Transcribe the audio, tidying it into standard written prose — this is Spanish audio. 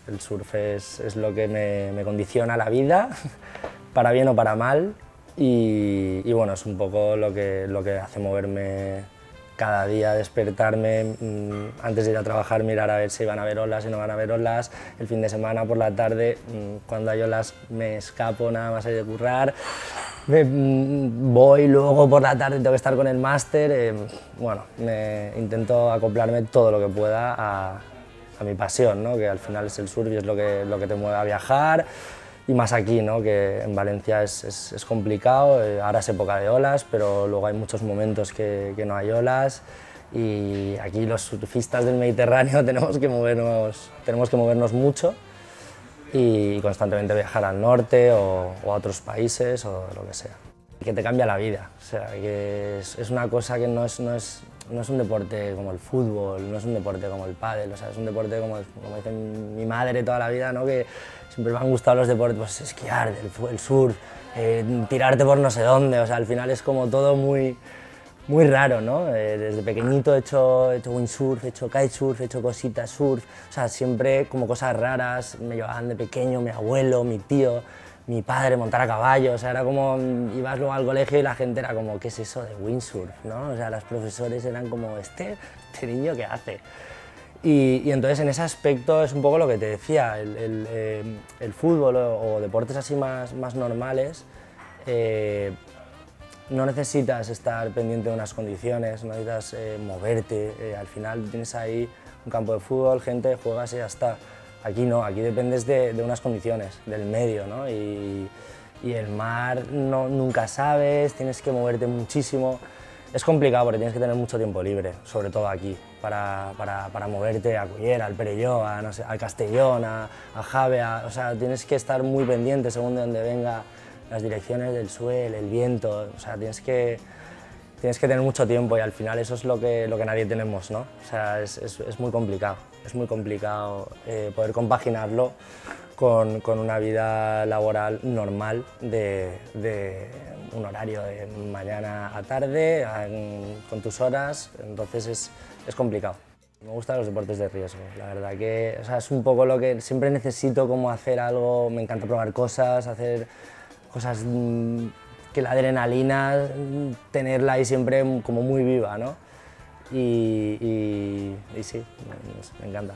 El surf es lo que me condiciona la vida, para bien o para mal, y bueno, es un poco lo que hace moverme cada día, despertarme, antes de ir a trabajar mirar a ver si van a haber olas, si no van a haber olas, el fin de semana por la tarde, cuando hay olas me escapo nada más ir de currar, voy luego por la tarde, tengo que estar con el máster, bueno, intento acoplarme todo lo que pueda a mi pasión, ¿no? Que al final es el surf y es lo que te mueve a viajar, y más aquí, ¿no? Que en Valencia es complicado, ahora es época de olas, pero luego hay muchos momentos que no hay olas, y aquí los surfistas del Mediterráneo tenemos que movernos mucho y constantemente viajar al norte o a otros países o lo que sea. Que te cambia la vida, o sea, que es una cosa que no es un deporte como el fútbol, no es un deporte como el pádel, o sea, es un deporte como dice mi madre toda la vida, ¿no? Que siempre me han gustado los deportes, pues esquiar, el surf, tirarte por no sé dónde, o sea, al final es como todo muy raro, ¿no? Desde pequeñito he hecho windsurf, he hecho kitesurf, he hecho cositas surf, o sea, siempre como cosas raras, me llevaban de pequeño mi abuelo, mi tío, mi padre montar a caballo, o sea, era como, ibas luego al colegio y la gente era como, ¿qué es eso de windsurf?, ¿no? O sea, los profesores eran como, ¿este niño qué hace? Y entonces en ese aspecto es un poco lo que te decía, el fútbol o deportes así más normales, no necesitas estar pendiente de unas condiciones, no necesitas moverte, al final tienes ahí un campo de fútbol, gente, juegas y ya está. Aquí no, aquí dependes de unas condiciones, del medio, ¿no? Y el mar nunca sabes, tienes que moverte muchísimo. Es complicado porque tienes que tener mucho tiempo libre, sobre todo aquí, para moverte a Cullera, al Perelló, no sé, al Castellón, a Jave, o sea, tienes que estar muy pendiente según de dónde venga las direcciones del suelo, el viento, o sea, tienes que tener mucho tiempo y al final eso es lo que nadie tenemos, ¿no? O sea, es muy complicado, poder compaginarlo con una vida laboral normal de un horario de mañana a tarde, con tus horas, entonces es complicado. Me gustan los deportes de riesgo, la verdad que, o sea, es un poco lo que siempre necesito, como hacer algo, me encanta probar cosas, hacer cosas que la adrenalina, tenerla ahí siempre como muy viva, ¿no? Y sí, me encanta.